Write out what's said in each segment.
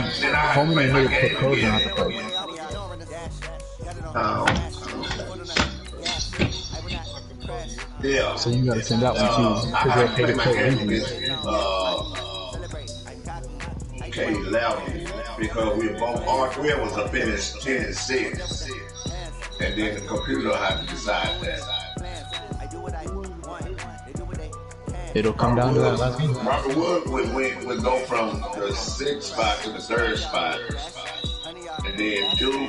Homie didn't really put codes on the place. Yeah. So you gotta send that one too, because they'll pay the code anyways. K11, because we both, all three of us are finished 10 and 6. And then the computer has to decide that. It'll come down to that last game. Robert Wood would go from the 6th spot to the 3rd spot. And then 2,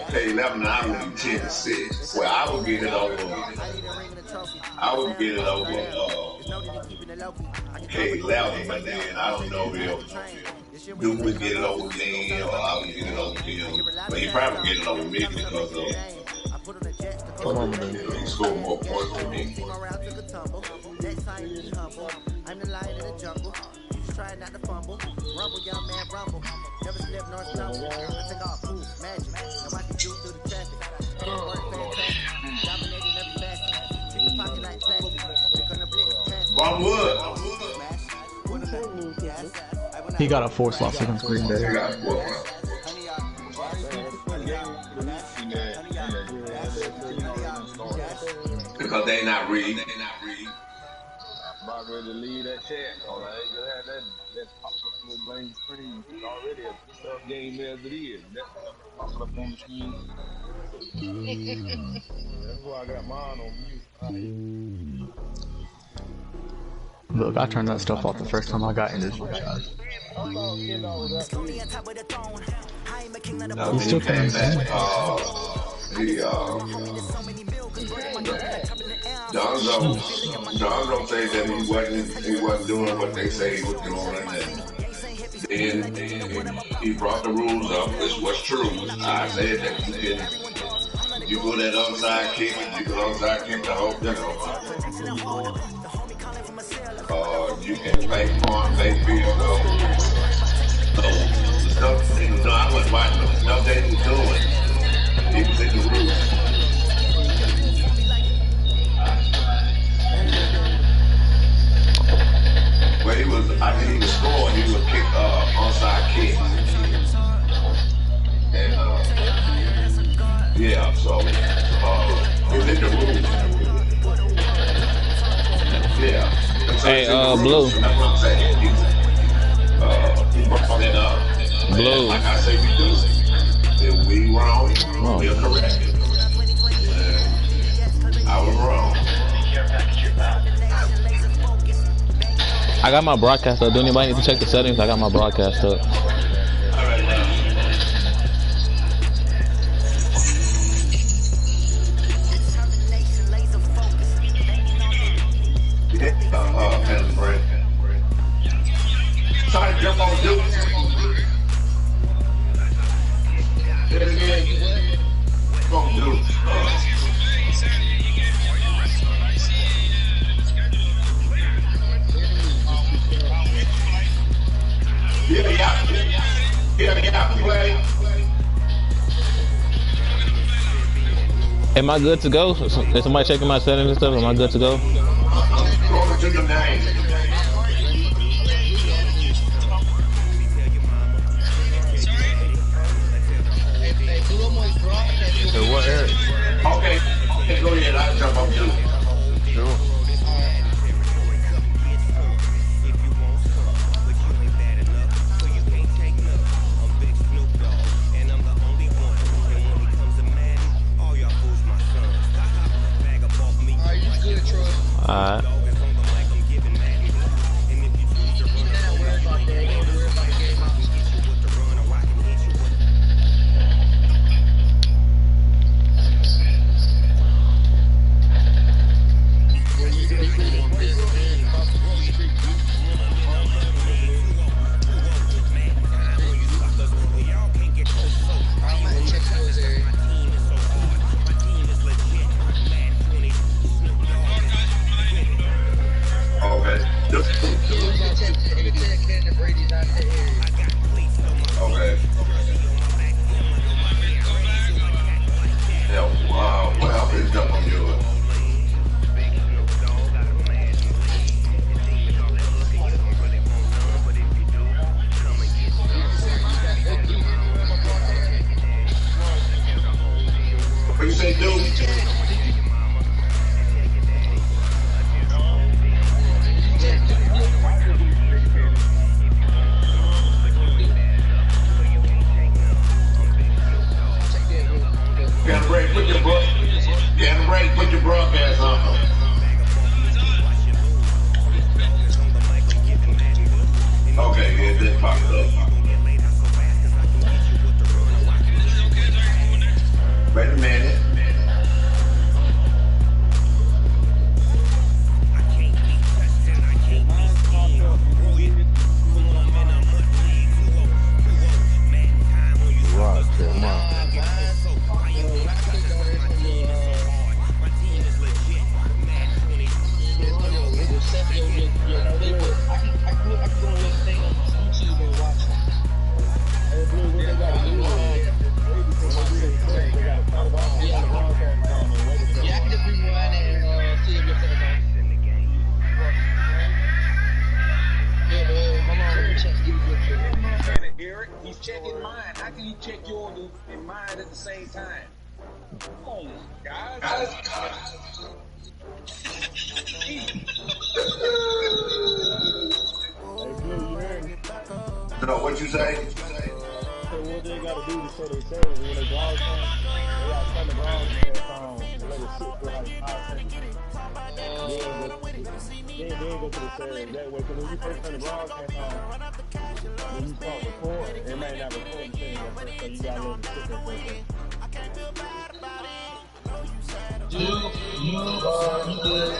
K11 and I would be 10 and 6. Well, I would get it over K11, but then I don't know if Duke would get it over then or I would get it over him. But he probably get it over me because of he scored more points than me. I'm the lion in the jungle. Try not to fumble. Rumble, young man, rumble. Never slip nor stumble. I take off, move, magic. Now I can do through the traffic. Work fantastic. Dominating every facet. Keep the pocket like plastic. Pick on the blitz, pass. One wood. He got a 4 slot against Green Bay. He got 4. Because they not reading. About ready to leave that chat. All right, you had that popping up on the main screen. It's already a tough game as it is. That's popping up on the screen. That's why I got mine on mute. Look, I turned that stuff off the first time I got in this franchise. He still came back. Donzo said that he wasn't doing what they say he was doing, and then he brought the rules up, which was true. I said that you go that onside kick, the whole, you can play corn, play field goal. So the stuff, I was watching the stuff they was doing. He was in the rules. Well, I think he was scoring, he would kick onside kick. And yeah, so he was in the rules. Yeah. Hey, Blue. That's what I'm saying. He brought it up. Blue. Like I say, we do. If we wrong, we'll correct it. I was wrong. I got my broadcast up. Do anybody need to check the settings? I got my broadcast up. Try to jump on Duke. Come on, Duke. Yeah, play. Am I good to go? Is somebody checking my settings and stuff? Am I good to go? Go to your name. What area? Okay, go ahead. I'll jump on Duke. Sure. Alright. Put your broadcast on. Okay, yeah, just popped up. Wait a minute. He's checking mine. How can you check yours and mine at the same time? Come on, guys. No, what you say? So what they got to do to show their service when they broadcast, they got to turn the broadcast on and let it sit for like 5 seconds. Then go to the service that way. Because when you first turn the broadcast on, when you start recording, it may not record the thing at first, so you got to let it sit there for a second. You good.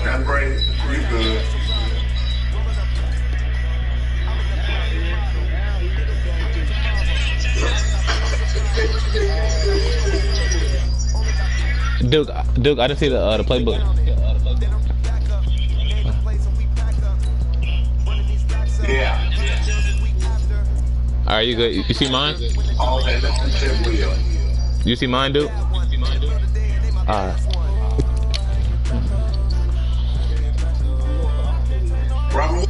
I'm great. You good. Duke, I didn't see the playbook. Yeah. All right, you good? You see mine? All that shit wheel. You see mine, Duke? Robert.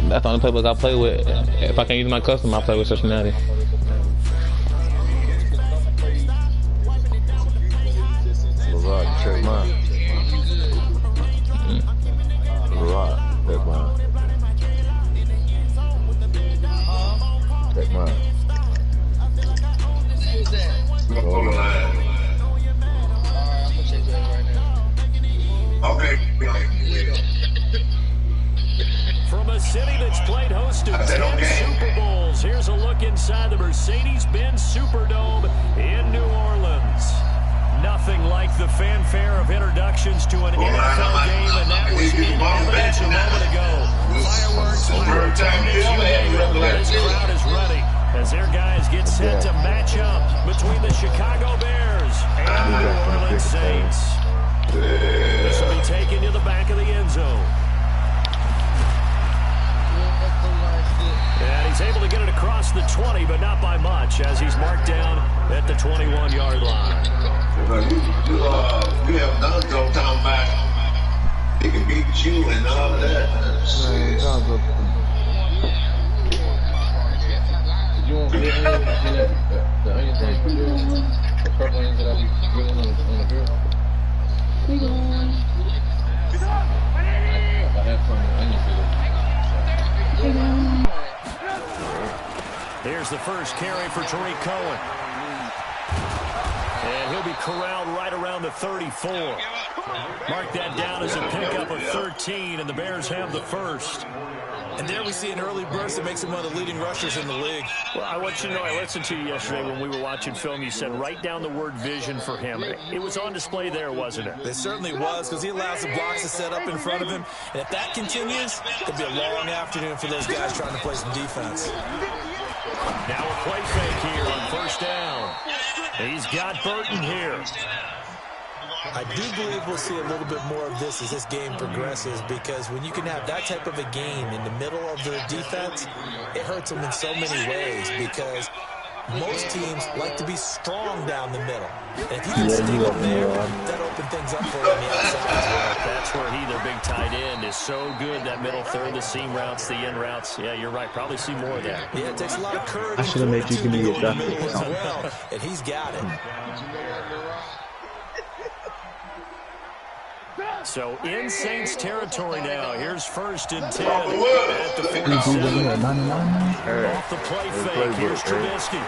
That's the only playbook I play with. If I can't use my custom, I play with Cincinnati. LeRod, check mine. LeRod, check mine. Check mine. Go on the line. I'm gonna check that right now. Okay. From a city that's played host to 10 Super Bowls, here's a look inside the Mercedes-Benz Superdome in New Orleans. Nothing like the fanfare of introductions to an NFL game, and that was in evidence a moment ago. Fireworks, pyrotechnics, you name it. This crowd is ready as their guys get set to match up between the Chicago Bears and the New Orleans Saints. This will be taken to the back of the end zone. And he's able to get it across the 20, but not by much, as he's marked down at the 21-yard line. You have done some time back. He can beat you and all of that. You want the onion thing? The purple onions that I be grilling on the grill? I have some onion filet. Here's the first carry for Tariq Cohen. And he'll be corralled right around the 34. Mark that down as a pickup of 13, and the Bears have the first. And there we see an early burst that makes him one of the leading rushers in the league. Well, I want you to know, I listened to you yesterday when we were watching film. You said write down the word vision for him. It was on display there, wasn't it? It certainly was, because he allows the blocks to set up in front of him. And if that continues, it'll be a long afternoon for those guys trying to play some defense. Now a play fake here on first down. He's got Burton here. I do believe we'll see a little bit more of this as this game progresses, because when you can have that type of a game in the middle of the defense, it hurts them in so many ways, because most teams like to be strong down the middle. And if you can stick them there, that opens things up for them on the outside as well. That's where their big tight end, is so good. That middle third, the seam routes, the in routes. Yeah, you're right. Probably see more of that. Yeah, it takes a lot of courage. I should have made you give me a draft pick or something. Well, and he's got it. So in Saints territory now. Here's 1st and 10 at the 47. Off the play fake. Here's Trubisky.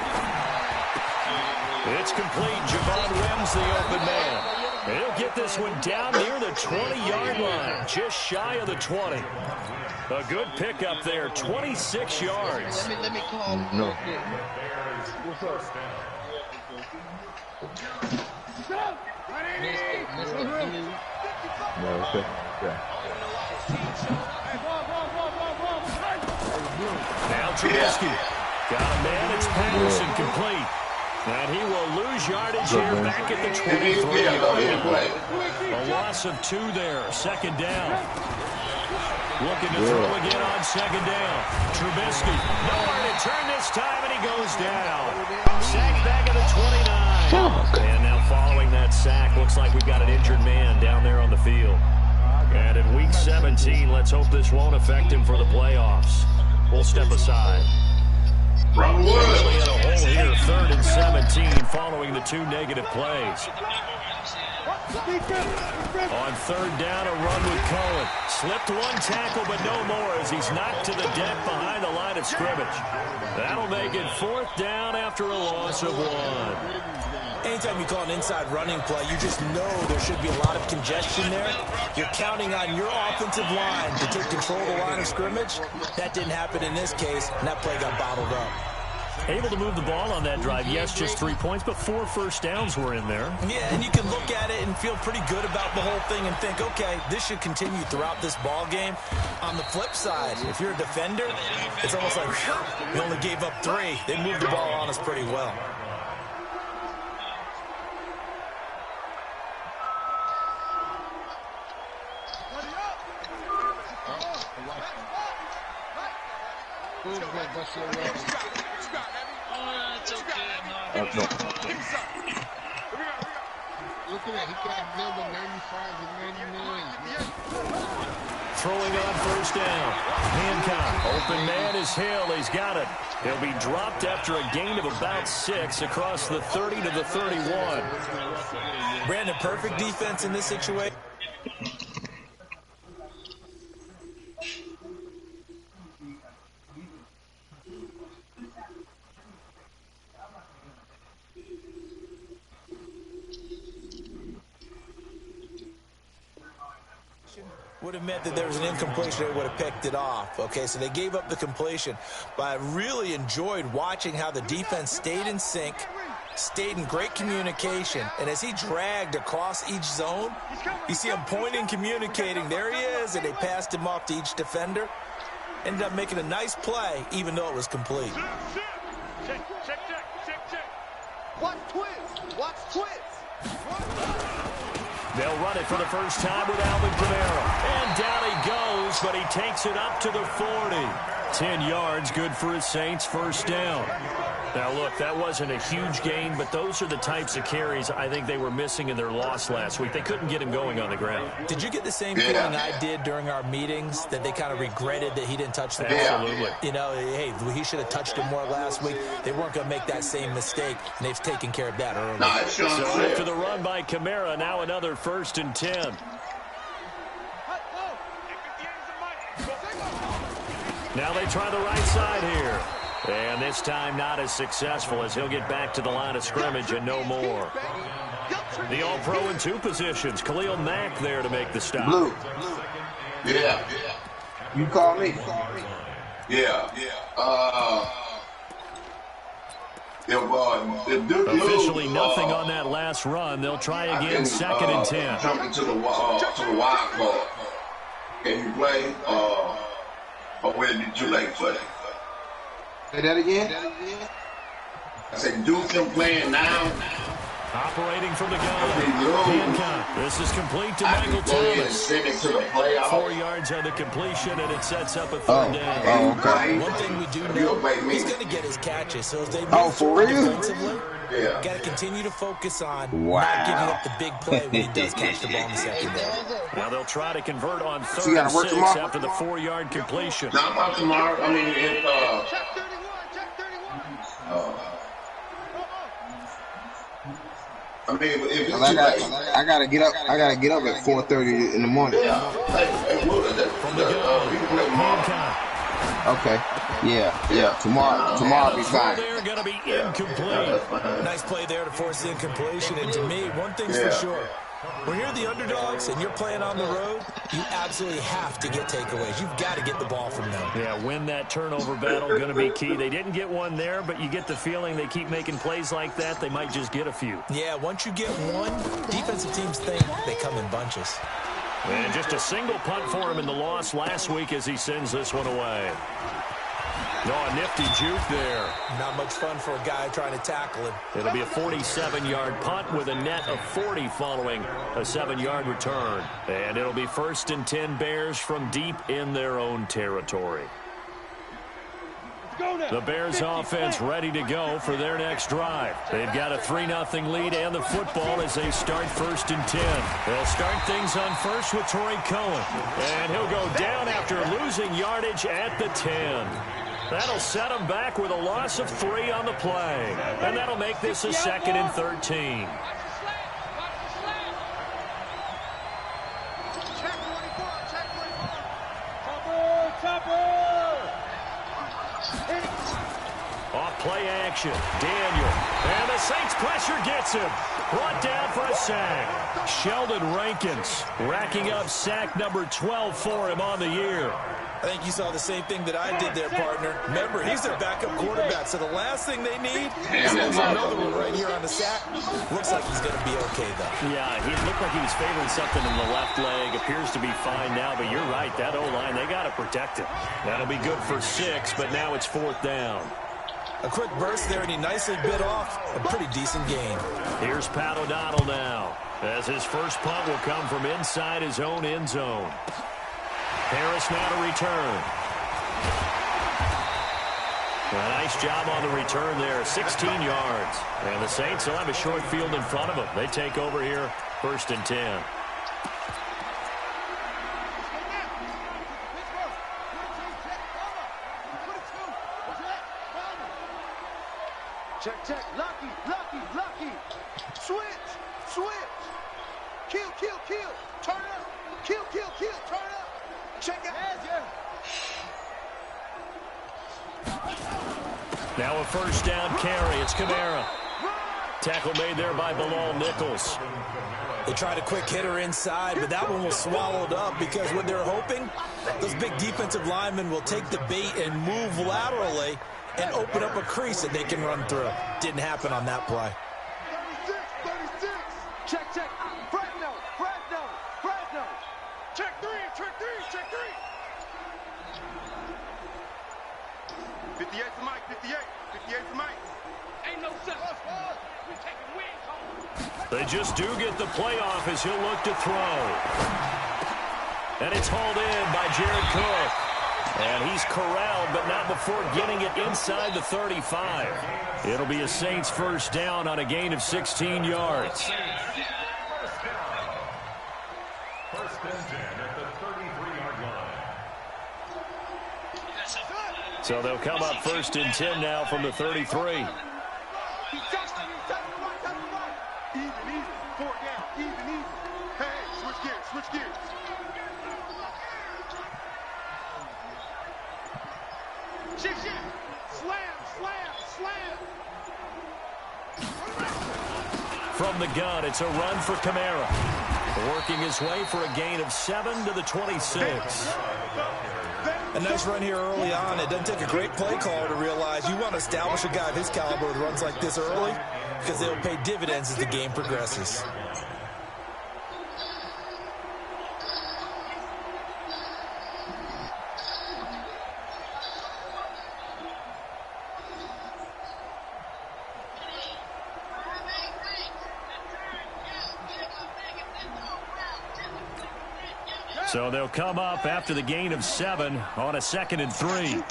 It's complete. Javon Wims, the open man. He'll get this one down near the 20-yard line, just shy of the 20. A good pickup there, 26 yards. Let me call. No. What's up? No, okay. Yeah. Now Trubisky. Got a man, it's Patterson complete. And he will lose yardage here back at the 23-yard line. A loss of 2 there, 2nd down. Looking to throw again on 2nd down. Trubisky, nowhere to turn this time, and he goes down. Sacked back at the 29. And now following that sack, looks like we've got an injured man down there on the field. And in Week 17, let's hope this won't affect him for the playoffs. We'll step aside. Actually had a hole here, 3rd and 17, following the 2 negative plays. On 3rd down, a run with Cohen. Slipped 1 tackle, but no more as he's knocked to the deck behind the line of scrimmage. That'll make it 4th down after a loss of 1. Anytime you call an inside running play, you just know there should be a lot of congestion there. You're counting on your offensive line to take control of the line of scrimmage. That didn't happen in this case, and that play got bottled up. Able to move the ball on that drive. Yes, just 3 points, but 4 first downs were in there. Yeah, and you can look at it and feel pretty good about the whole thing and think, okay, this should continue throughout this ball game. On the flip side, if you're a defender, it's almost like, we only gave up 3. They moved the ball on us pretty well. Throwing on 1st down. Hancock. Open man is Hill. He's got it. He'll be dropped after a gain of about 6 across the 30 to the 31. Brandon, perfect defense in this situation. Would have meant that there was an incompletion, they would have picked it off. Okay, so they gave up the completion. But I really enjoyed watching how the defense stayed in sync, stayed in great communication. And as he dragged across each zone, you see him pointing, communicating. There he is, and they passed him off to each defender. Ended up making a nice play, even though it was complete. Check. Watch twist. They'll run it for the first time with Alvin Kamara. And down he goes, but he takes it up to the 40. 10 yards, good for his Saints, 1st down. Now, look, that wasn't a huge gain, but those are the types of carries I think they were missing in their loss last week. They couldn't get him going on the ground. Did you get the same feeling I did during our meetings, that they kind of regretted that he didn't touch the ball? Absolutely. You know, hey, he should have touched him more last week. They weren't going to make that same mistake, and they've taken care of that early. So after the run by Kamara, now another 1st and 10. Now they try the right side here. And this time not as successful, as he'll get back to the line of scrimmage and no more. The All-Pro in 2 positions. Khalil Mack there to make the stop. Blue. Yeah. You call me? Yeah. Officially nothing on that last run. They'll try again, 2nd and 10. Jumping to the wild card. Can you play? Or when did you like play? Say that again? I said, Duke them playing now. I Operating from the gun. Hancock. This is complete to Michael Thomas. 4 yards on the completion, and it sets up a third down. Okay. One thing we do know, he's going to get his catches. So as they move forward defensively, got to continue to focus on not giving up the big play when he does catch the ball in the secondary. Now they'll try to convert on 3rd and 6 after the 4-yard completion. Not about tomorrow. I mean, if it's I gotta get up. I gotta get up at 4:30 in the morning. From the gun, okay. Yeah. Tomorrow be fine. They're gonna be incomplete. Nice play there to force the incompletion. And to me, one thing's for sure. When you're the underdogs and you're playing on the road, you absolutely have to get takeaways. You've got to get the ball from them. Yeah, win that turnover battle, going to be key. They didn't get one there, but you get the feeling they keep making plays like that, they might just get a few. Yeah, once you get one, defensive teams think they come in bunches. And just a single punt for him in the loss last week as he sends this one away. Oh, a nifty juke there. Not much fun for a guy trying to tackle him. It'll be a 47-yard punt with a net of 40 following a 7-yard return. And it'll be 1st and 10 Bears from deep in their own territory. The Bears offense ready to go for their next drive. They've got a 3-0 lead and the football as they start 1st and 10. They'll start things on first with Troy Cohen. And he'll go down after losing yardage at the 10. That'll set him back with a loss of 3 on the play. And that'll make this a 2nd and 13. Off play action. Daniel. And the Saints pressure gets him. Brought down for a sack. Sheldon Rankins racking up sack number 12 for him on the year. I think you saw the same thing that I did there, partner. Remember, he's their backup quarterback, so the last thing they need is another one right here on the sack. Looks like he's going to be okay, though. Yeah, he looked like he was favoring something in the left leg. Appears to be fine now, but you're right. That O-line, they got to protect him. That'll be good for 6, but now it's 4th down. A quick burst there, and he nicely bit off a pretty decent gain. Here's Pat O'Donnell now, as his first punt will come from inside his own end zone. Harris now to return. A nice job on the return there, 16 yards. And the Saints will have a short field in front of them. They take over here, 1st and 10. Check. Lucky. Switch. Kill. Turn up. Kill. Turn up. Check it. Now a 1st down carry. It's Kamara. Tackle made there by Bilal Nichols. They tried a quick hitter inside, but that one was swallowed up because what they're hoping, those big defensive linemen will take the bait and move laterally and open up a crease that they can run through. Didn't happen on that play. 36. Check. Fresno. Check three. 58 for Mike. 58 for Mike. Ain't no sense. We taking wings home. They just do get the playoff as he'll look to throw. And it's hauled in by Jared Cook. And he's corralled, but not before getting it inside the 35. It'll be a Saints 1st down on a gain of 16 yards. 1st and 10 at the 33-yard line. So they'll come up 1st and 10 now from the 33. Easy. 4 down. Easy. Hey, switch gears. Shit. Slam. From the gun, it's a run for Kamara. Working his way for a gain of 7 to the 26. A nice run here early on. It doesn't take a great play caller to realize you want to establish a guy of his caliber with runs like this early because they'll pay dividends as the game progresses. So they'll come up after the gain of 7 on a 2nd and 3.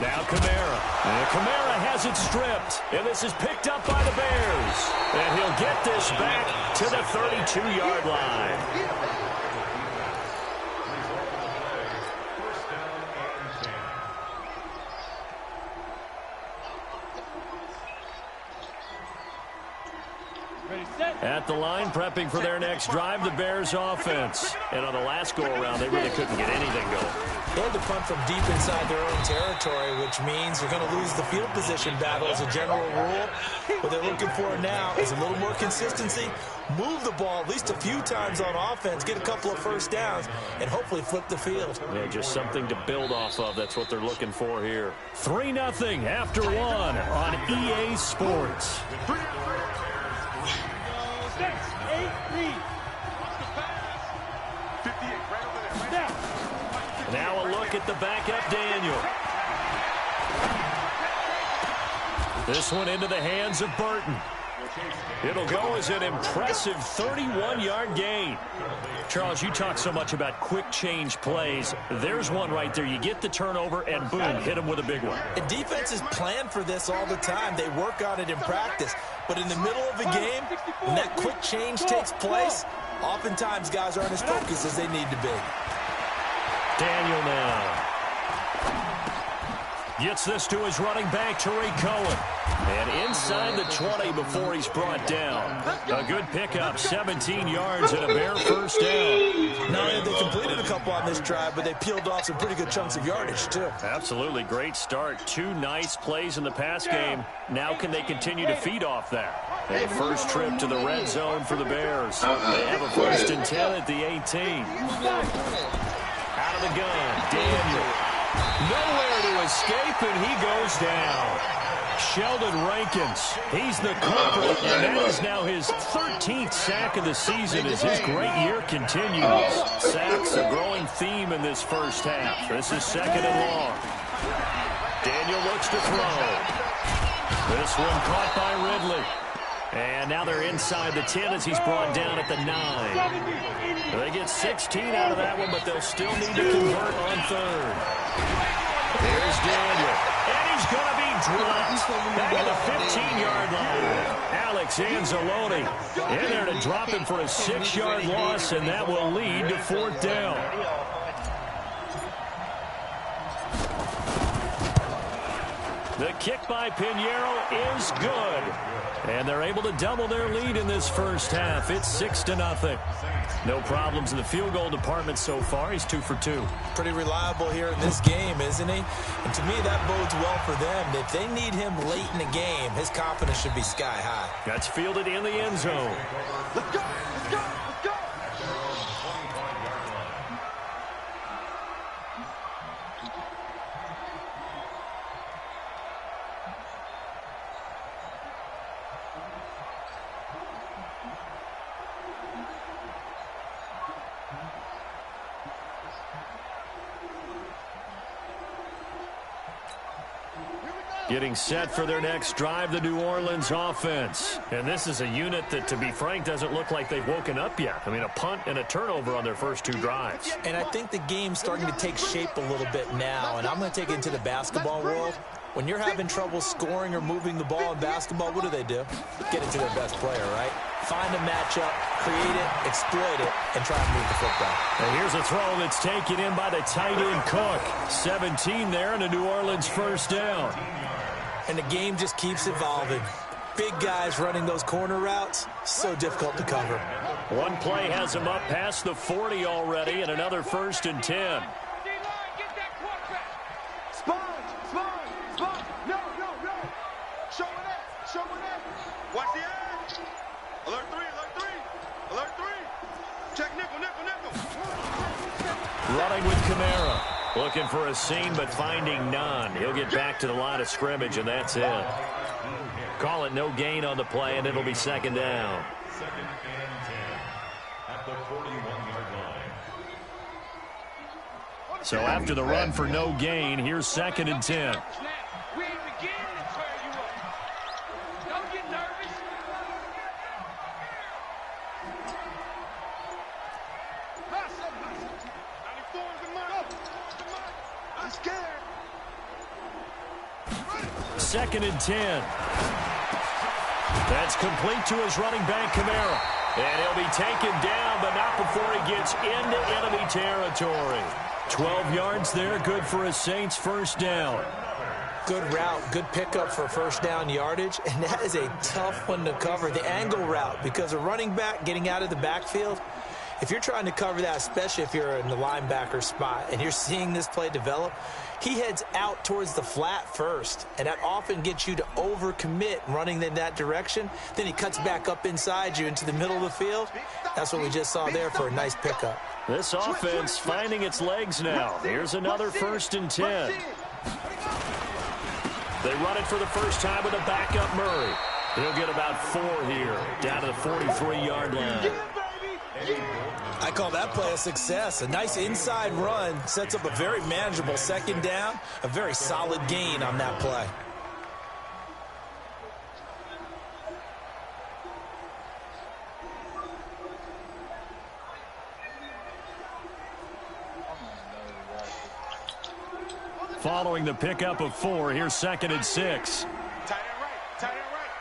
Now Kamara. And Kamara has it stripped. And this is picked up by the Bears. And he'll get this back to the 32-yard line. At the line, prepping for their next drive, the Bears offense. And on the last go-around, they really couldn't get anything going. They had to punt from deep inside their own territory, which means you're going to lose the field position battle as a general rule. What they're looking for now is a little more consistency, move the ball at least a few times on offense, get a couple of first downs, and hopefully flip the field. Yeah, just something to build off of. That's what they're looking for here. 3-0 after 1 on EA Sports. Now a look at the backup, Daniel. This one into the hands of Burton. It'll go as an impressive 31-yard gain. Charles, you talk so much about quick change plays. There's one right there. You get the turnover, and boom, hit them with a big one. And defenses plan for this all the time. They work on it in practice. But in the middle of the game, when that quick change takes place, oftentimes guys aren't as focused as they need to be. Daniel now gets this to his running back, Tariq Cohen. And inside the 20 before he's brought down. A good pickup, 17 yards and a Bear first down. Not only they completed a couple on this drive, but they peeled off some pretty good chunks of yardage, too. Absolutely. Great start. 2 nice plays in the pass game. Now can they continue to feed off that? A first trip to the red zone for the Bears. They have a 1st and 10 at the 18. Out of the gun, Daniel. Nowhere to escape, and he goes down. Sheldon Rankins, he's the culprit, and that is now his 13th sack of the season as his great year continues. Sacks a growing theme in this first half. This is 2nd and long. Daniel looks to throw. This one caught by Ridley. And now they're inside the 10 as he's brought down at the 9. They get 16 out of that one, but they'll still need to convert on 3rd. Here's Daniel. And he's going to be dropped back at the 15-yard line. Alex Anzalone in there to drop him for a 6-yard loss, and that will lead to 4th down. The kick by Pinheiro is good. And they're able to double their lead in this first half. It's 6-0. No problems in the field goal department so far. He's 2 for 2. Pretty reliable here in this game, isn't he? And to me, that bodes well for them. If they need him late in the game, his confidence should be sky high. That's fielded in the end zone. Let's go! Let's go! Let's go! Getting set for their next drive, the New Orleans offense. And this is a unit that, to be frank, doesn't look like they've woken up yet. I mean, a punt and a turnover on their first 2 drives. And I think the game's starting to take shape a little bit now, and I'm going to take it into the basketball world. When you're having trouble scoring or moving the ball in basketball, what do? Get it to their best player, right? Find a matchup, create it, exploit it, and try and move the football. And here's a throw that's taken in by the tight end Cook. 17 there and a New Orleans first down. And the game just keeps evolving. Big guys running those corner routes, so difficult to cover. One play has him up past the 40 already, and another 1st and 10. Watch the edge. Alert 3, alert 3. Alert 3. Check nickel, nickel, nickel. Running with Kamara. Looking for a seam, but finding none. He'll get back to the line of scrimmage, and that's it. Call it no gain on the play, and it'll be 2nd down. 2nd and 10 at the 41-yard line. So after the run for no gain, here's 2nd and 10. We ain't beginning to tear you up. Don't get nervous. Hustle. 94 is the mark. I'm scared. 2nd and 10. That's complete to his running back, Kamara. And he'll be taken down, but not before he gets into enemy territory. 12 yards there, good for a Saints first down. Good route, good pickup for first down yardage, and that is a tough one to cover, the angle route, because a running back getting out of the backfield, if you're trying to cover that, especially if you're in the linebacker spot and you're seeing this play develop, he heads out towards the flat first, and that often gets you to overcommit running in that direction. Then he cuts back up inside you into the middle of the field. That's what we just saw there for a nice pickup. This offense finding its legs now. Here's another 1st and 10. They run it for the first time with a backup Murray. He'll get about 4 here, down to the 43-yard line. I call that play a success. A nice inside run sets up a very manageable 2nd down, a very solid gain on that play. Following the pickup of 4, here's 2nd and 6. Tight end right. Tight end right.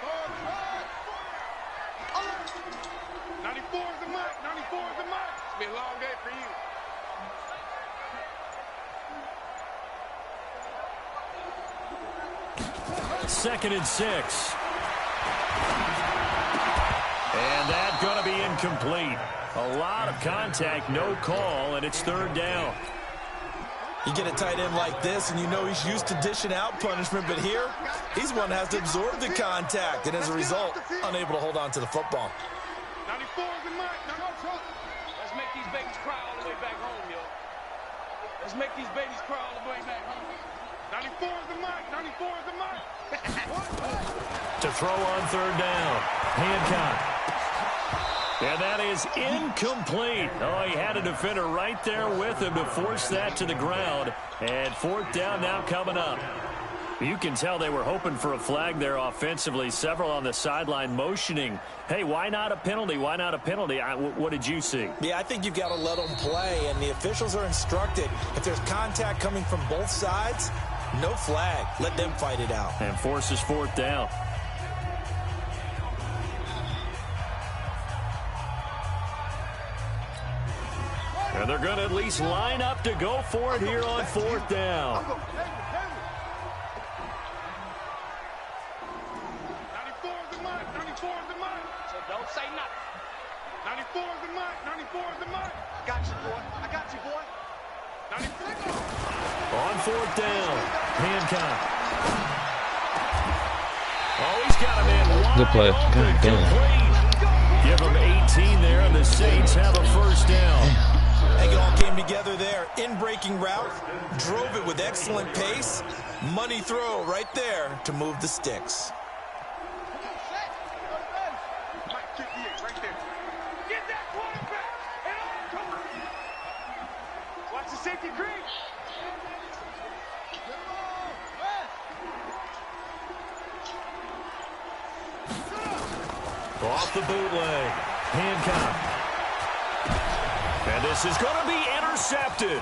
94 is the mark. 94 is the mark. It's been a long day for you. 2nd and 6. And that's going to be incomplete. A lot of contact, no call, and it's 3rd down. You get a tight end like this, and you know he's used to dishing out punishment, but here, he's one that has to absorb the contact, and as a result, unable to hold on to the football. 94 is the mark. Let's make these babies cry all the way back home, yo. Let's make these babies cry all the way back home. 94 is the mark. 94 is the mark. To throw on 3rd down. Hancock. And that is incomplete. Oh, he had a defender right there with him to force that to the ground. And 4th down now coming up. You can tell they were hoping for a flag there offensively. Several on the sideline motioning. Hey, why not a penalty? Why not a penalty? What did you see? Yeah, I think you've got to let them play, and the officials are instructed. If there's contact coming from both sides, no flag. Let them fight it out. And forces 4th down. And they're going to at least line up to go for it here on 4th down. 94 is the mark. 94 is the mark. So don't say nothing. 94 is the mark. 94 is the mark. I got you, boy. I got you, boy. 94. On 4th down. Hancock. Oh, he's got him in wide. Good play. God damn. Give him 18 there, and the Saints have a first down. I think it all came together there. In-breaking route, drove it with excellent pace. Money throw right there to move the sticks. Mike, 58 right there. Get that quarterback. Watch the safety creep. Off the bootleg. Hancock. And this is going to be intercepted.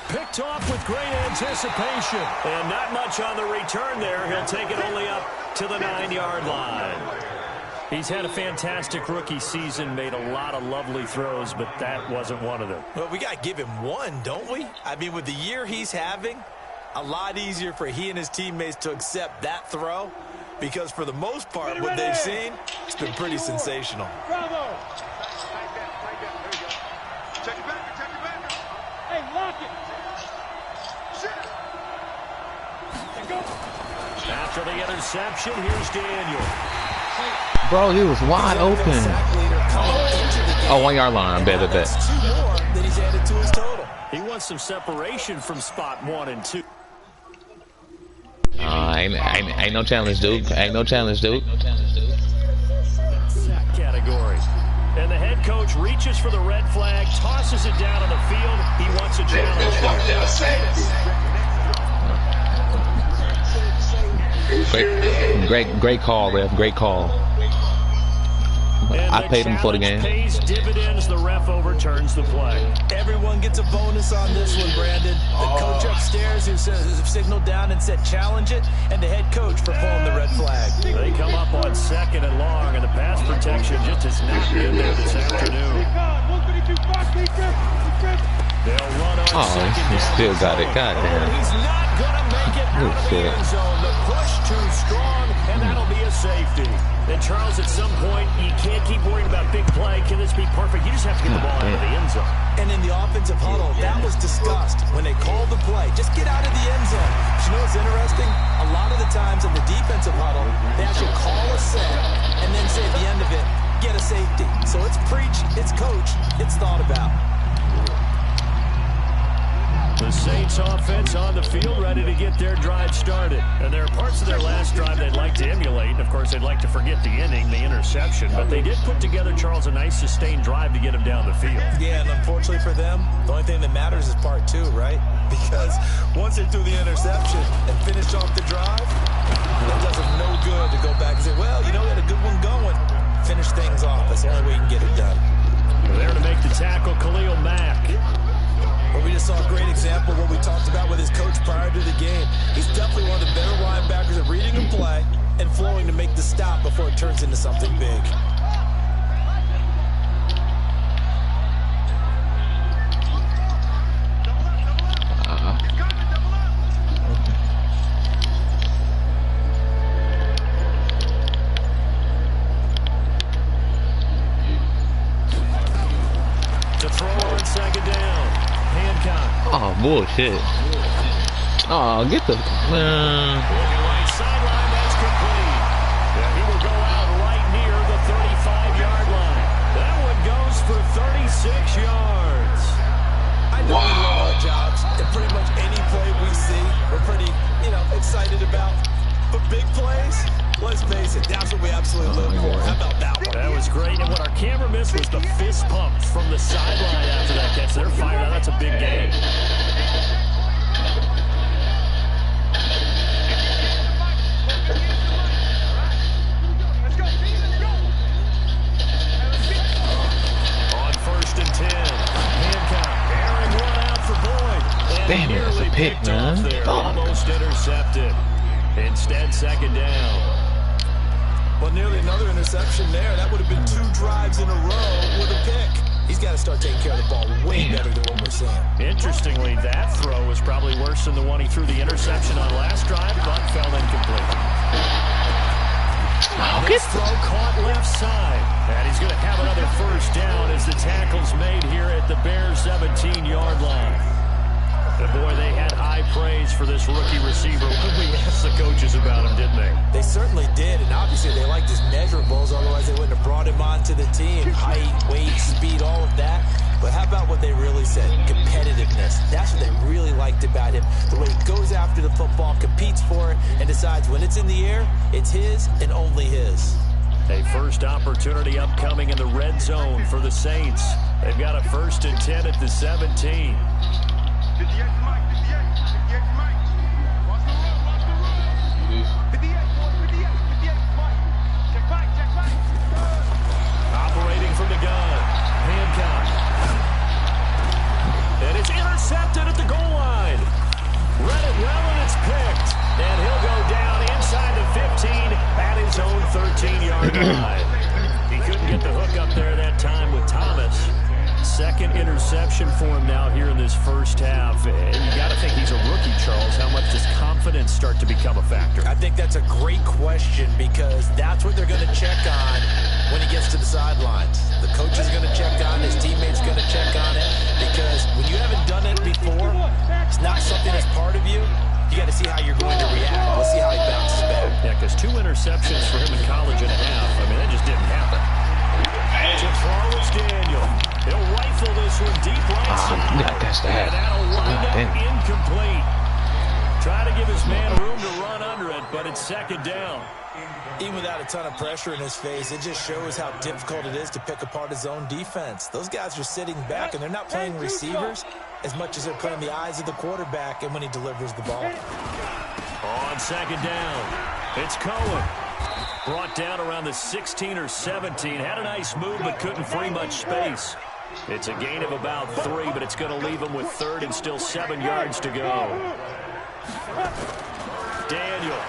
Picked off with great anticipation. And not much on the return there. He'll take it only up to the 9-yard line. He's had a fantastic rookie season, made a lot of lovely throws, but that wasn't one of them. Well, we got to give him one, don't we? I mean, with the year he's having, a lot easier for he and his teammates to accept that throw, because for the most part, what they've seen, it's been pretty sensational. Bravo. Check it back. Check it back. Hey, lock it. Shit. And go. After the interception, here's Daniel. Bro, he was wide open. Oh, 1-yard line. Bet. That he's added to his total. He wants some separation from spot 1 and 2. Ain't no challenge, dude. Ain't no challenge, dude. Sack category. And the head coach reaches for the red flag, tosses it down on the field. He wants a challenge. Great call, ref. Great call. I paid him for the game. Pays dividends. The ref overturns the play. Everyone gets a bonus on this one, Brandon. The coach upstairs who signaled down and said challenge it, and the head coach for pulling the red flag. They come up on 2nd and long, and the pass protection just has not been there this afternoon. They'll run on he still got it. God damn. He's not going to make it out of the end zone. The push too strong, and that'll be a safety. And Charles, at some point, you can't keep worrying about big play. Can this be perfect? You just have to get the ball out of the end zone. And in the offensive huddle, that was discussed when they called the play. Just get out of the end zone. But you know what's interesting? A lot of the times in the defensive huddle, they actually call a set and then say at the end of it, get a safety. So it's preached, it's coached, it's thought about. The Saints offense on the field, ready to get their drive started. And there are parts of their last drive they'd like to emulate. And of course, they'd like to forget the inning, the interception. But they did put together, Charles, a nice sustained drive to get him down the field. Yeah, and unfortunately for them, the only thing that matters is part 2, right? Because once they threw the interception and finished off the drive, it does them no good to go back and say, well, you know, we had a good one going. Finish things off. That's the only way you can get it done. We're there to make the tackle, Khalil Mack. Well, we just saw a great example of what we talked about with his coach prior to the game. He's definitely one of the better linebackers at reading a play and flowing to make the stop before it turns into something big. To throw on 2nd down. Hancock. Oh, bullshit. Oh, get the... Right sideline, that's complete. Yeah, he will go out right near the 35-yard line. That one goes for 36 yards. I know we love our jobs, and pretty much any play we see, we're pretty, excited about. But big plays, let's face it, that's what we absolutely live for. How about that one? That was great, and what our camera missed was the fist pump from the sideline after that catch. They're fired out. That's a big game. On 1st and 10, Hancock airing one out for Boyd. Damn it, that's a pick, man. Almost intercepted. Instead, 2nd down. Well, nearly another interception there. That would have been 2 drives in a row with a pick. He's got to start taking care of the ball way better than what we're seeing. Interestingly, that throw was probably worse than the one he threw the interception on last drive, but fell incomplete. This throw caught left side. And he's going to have another 1st down as the tackle's made here at the Bears' 17-yard line. And boy, they had high praise for this rookie receiver when we asked the coaches about him, didn't they? They certainly did, and obviously they liked his measurables, otherwise they wouldn't have brought him onto the team. Height, weight, speed, all of that. But how about what they really said? Competitiveness. That's what they really liked about him. The way he goes after the football, competes for it, and decides when it's in the air, it's his and only his. A first opportunity upcoming in the red zone for the Saints. They've got a 1st and 10 at the 17. 58 to Mike, 58 to Mike. Watch the road, watch the road. 58, boy, 58 to Mike. Check back. Operating from the gun, Hancock. And it's intercepted at the goal line. Read it well, and it's picked. And he'll go down inside the 15 at his own 13-yard line. He couldn't get the hook up there that time with Thomas. 2nd interception for him now here in this first half. And you got to think he's a rookie, Charles. How much does confidence start to become a factor? I think that's a great question because that's what they're going to check on when he gets to the sidelines. The coach is going to check on it. His teammates going to check on it because when you haven't done it before, it's not something that's part of you. You got to see how you're going to react. Let's see how he bounces back. Yeah, because 2 interceptions for him in college and a half. I mean, that just didn't happen. To throw is Daniel. He'll rifle this one deep right side. That's the half. And that'll wind up incomplete. Trying to give his man room to run under it, but it's second down. Even without a ton of pressure in his face, it just shows how difficult it is to pick apart his own defense. Those guys are sitting back, and they're not playing receivers as much as they're playing the eyes of the quarterback and when he delivers the ball. On second down, it's Cohen. Brought down around the 16 or 17. Had a nice move, but couldn't free much space. It's a gain of about 3, but it's going to leave him with 3rd and still 7 yards to go. Daniel.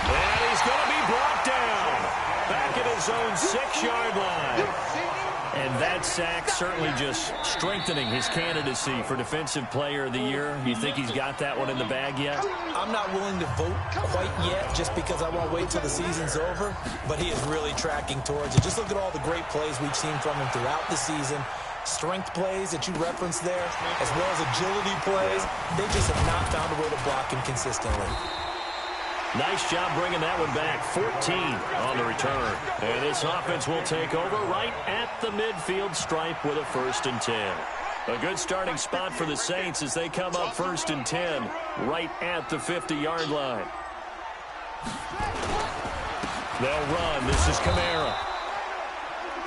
And he's going to be brought down. Back at his own 6-yard line. And that sack certainly just strengthening his candidacy for Defensive Player of the Year. You think he's got that one in the bag yet? I'm not willing to vote quite yet just because I won't wait till the season's over, but he is really tracking towards it. Just look at all the great plays we've seen from him throughout the season. Strength plays that you referenced there, as well as agility plays. They just have not found a way to block him consistently. Nice job bringing that one back. 14 on the return. And this offense will take over right at the midfield stripe with a 1st and 10. A good starting spot for the Saints as they come up 1st and 10 right at the 50-yard line. They'll run. This is Kamara.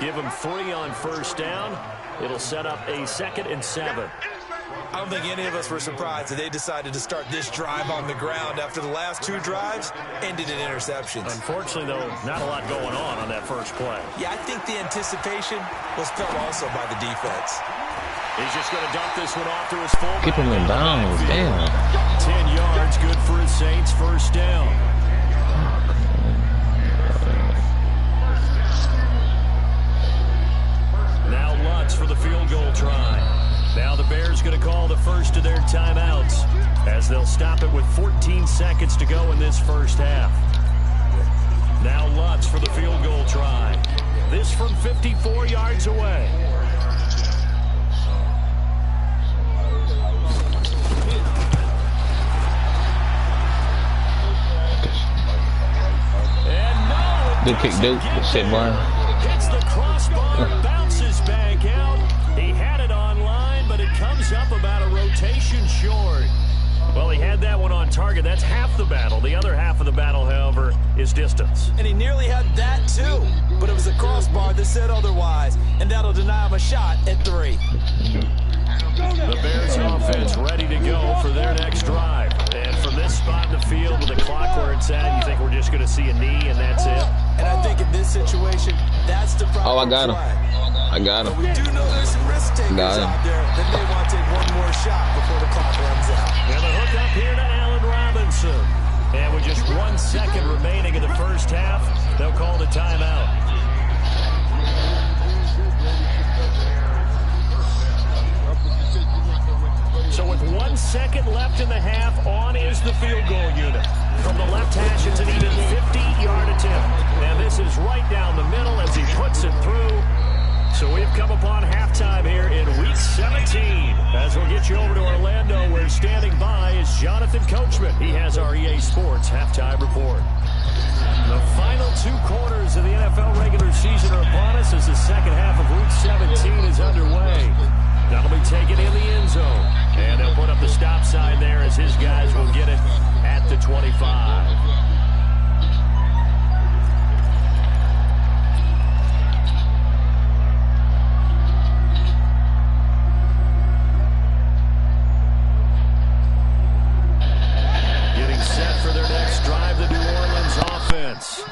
Give him 3 on 1st down. It'll set up a 2nd and 7. I don't think any of us were surprised that they decided to start this drive on the ground after the last 2 drives ended in interceptions. Unfortunately, though, not a lot going on that first play. Yeah, I think the anticipation was felt also by the defense. He's just going to dump this one off to his fullback. Keep him in bounds, damn. 10 yards, good for his Saints, 1st down. Now Lutz for the field goal try. Now the Bears going to call the first of their timeouts as they'll stop it with 14 seconds to go in this first half. Now Lutz for the field goal try. This from 54 yards away. And no, Good kick, Duke. Shit, boy. Hits the crossbar, bounces back out. He had it online, but it comes up about a rotation short. Well, he had that one on target. That's half the battle. The other half of the battle, however, is distance. And he nearly had that, too. But it was a crossbar that said otherwise. And that'll deny him a shot at 3. The Bears offense ready to go for their next drive. And from this spot in the field with the clock where it's at, you think we're just going to see a knee and that's it? And I think in this situation, that's the problem. Oh, I got him. I got him. But we do know there's some risk takers out there that may want to take one more shot before the clock runs out. And the hook up here to Allen Robinson. And with just 1 second remaining in the first half, they'll call the timeout. So with 1 second left in the half, on is the field goal unit. From the left hash, it's an even 50-yard attempt. And this is right down the middle as he puts it through. So we've come upon halftime here in Week 17. As we'll get you over to Orlando, where standing by is Jonathan Coachman. He has our EA Sports halftime report. The final 2 quarters of the NFL regular season are upon us as the second half of Week 17 is underway. That'll be taken in the end zone. And they'll put up the stop sign there as his guys will get it at the 25.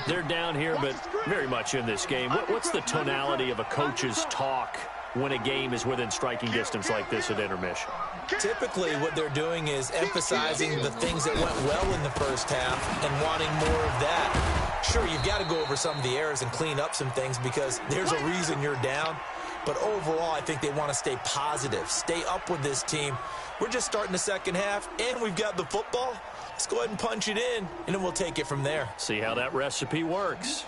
They're down here, but very much in this game. What's the tonality of a coach's talk when a game is within striking distance like this at intermission? Typically, what they're doing is emphasizing the things that went well in the first half and wanting more of that. Sure, you've got to go over some of the errors and clean up some things because there's a reason you're down. But overall, I think they want to stay positive, stay up with this team. We're just starting the second half, and we've got the football. Let's go ahead and punch it in, and then we'll take it from there. See how that recipe works.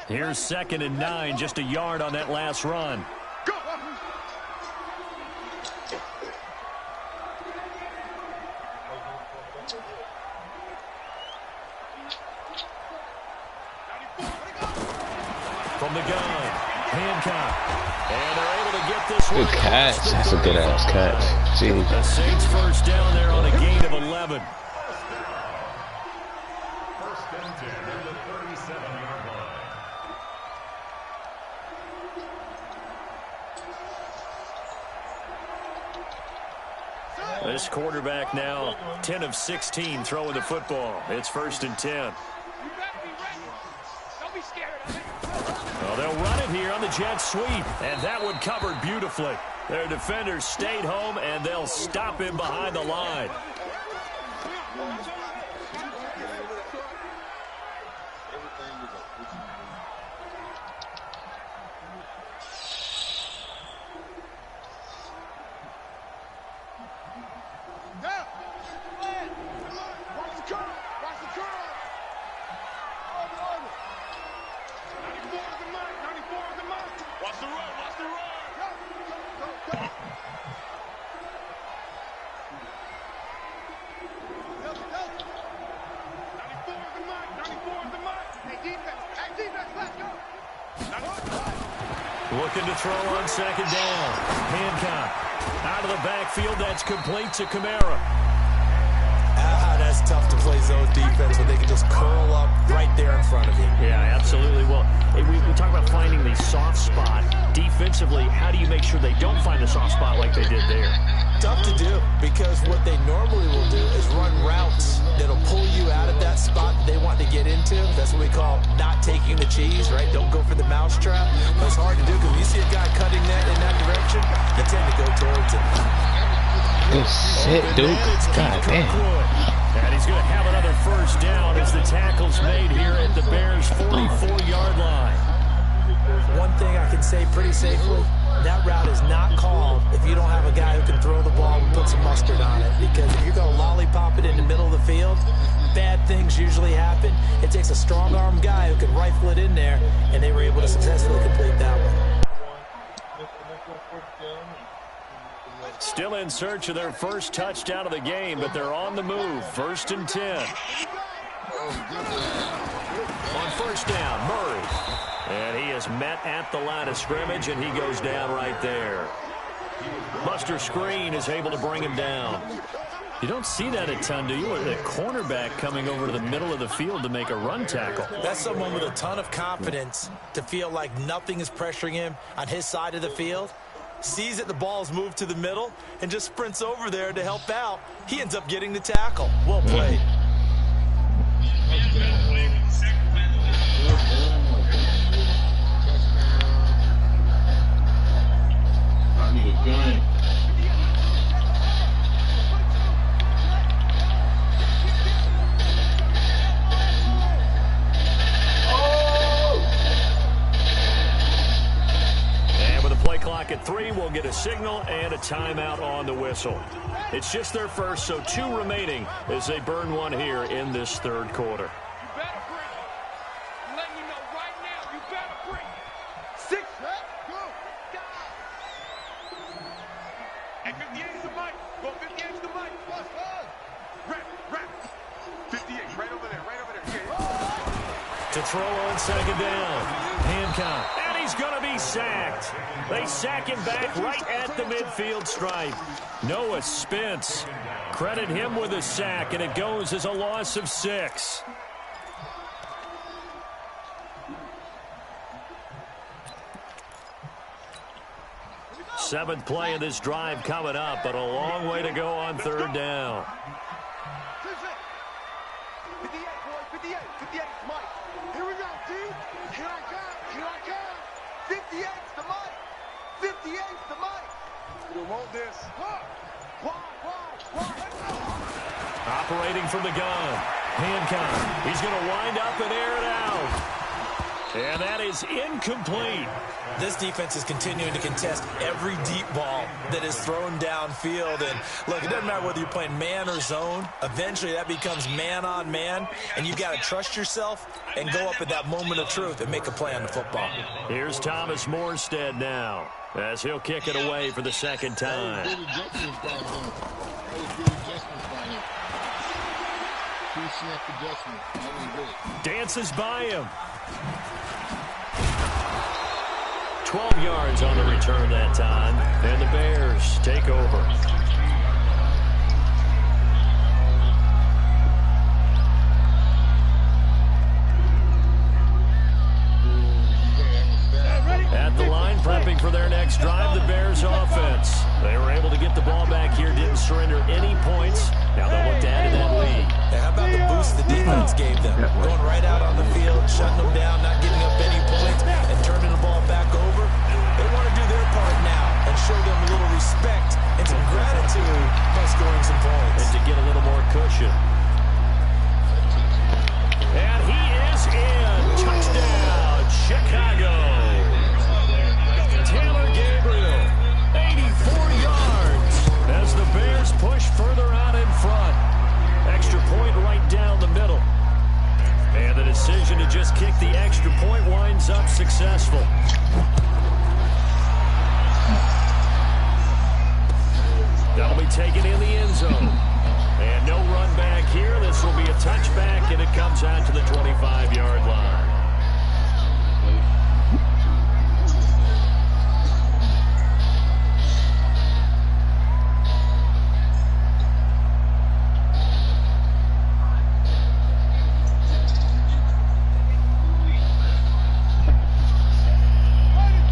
Here's 2nd and 9, just a yard on that last run. From the gun, Hancock. And they're able to get this one. Good catch. That's a good ass catch. Jeez. The Saints first down there on a gain of 11. First and 10 at the 37-yard line. This quarterback now 10 of 16 throwing the football. It's first and 10. Well, they'll run it here on the jet sweep, and that one covered beautifully. Their defenders stayed home, and they'll stop him behind the line. Looking to throw on second down. Hancock out of the backfield. That's complete to Kamara. That's tough to play zone defense when they can just curl up right there in front of you. Yeah, absolutely. Well, we talk about finding the soft spot. Defensively, how do you make sure they don't find the soft spot like they did there? Tough to do, because what they normally will do is run routes that'll pull you out of that spot that they want to get into. That's what we call not taking the cheese, right? Don't go for the mousetrap. But it's hard to do because when you see a guy cutting that in that direction, you tend to go towards it. Good shit, dude. God damn. And he's going to have another first down as the tackle's made here at the Bears' 44-yard line. One thing I can say pretty safely, that route is not called if you don't have a guy who can throw the ball and put some mustard on it. Because if you're going to lollipop it in the middle of the field, bad things usually happen. It takes a strong-arm guy who can rifle it in there, and they were able to successfully complete that one. Still in search of their first touchdown of the game, but they're on the move. First and 10. On first down, Murray. And he is met at the line of scrimmage, and he goes down right there. Buster Screen is able to bring him down. You don't see that a ton, do you? A cornerback coming over to the middle of the field to make a run tackle. That's someone with a ton of confidence to feel like nothing is pressuring him on his side of the field. Sees that the ball's moved to the middle and just sprints over there to help out. He ends up getting the tackle. Well played. I need a gun. Clock at 3, we'll get a signal and a timeout on the whistle. It's just their first, so 2 remaining as they burn one here in this third quarter. You better bring it. I'm letting you know right now, you better bring it. 6, go. And 58's the mic. Go 58's the mic. Rap. 58, right over there, Yeah. To throw on second down, Hancock. And he's going to be sacked. They sack him back right at the midfield stripe. Noah Spence. Credit him with a sack, and it goes as a loss of 6. Seventh play of this drive coming up, but a long way to go on third down. 58, boy, 58, 58, Mike. Here we go, D. Here I come. 58's the mic. 58's the mic. You want this? Why? Operating from the gun. Hancock. He's going to wind up and air it out. And that is incomplete. This defense is continuing to contest every deep ball that is thrown downfield. And look, it doesn't matter whether you're playing man or zone. Eventually that becomes man on man. And you got to trust yourself and go up at that moment of truth and make a play on the football. Here's Thomas Morstead now as he'll kick it away for the second time. Dances by him. 12 yards on the return that time, and the Bears take over. At the line, prepping for their next drive, the Bears offense. They were able to get the ball back here, didn't surrender any points. Now they'll look to add to that lead. Yeah, how about the boost the defense gave them? Going right out on the field, shutting them down, not giving up any points, and turning the ball back over. They want to do their part now and show them a little respect and some gratitude by scoring some points. And to get a little more cushion. And he is in. Touchdown, Chicago. Taylor Gabriel, 84 yards as the Bears push further out in front. Extra point right down the middle. And the decision to just kick the extra point winds up successful. That'll be taken in the end zone. And no run back here. This will be a touchback, and it comes out to the 25-yard line.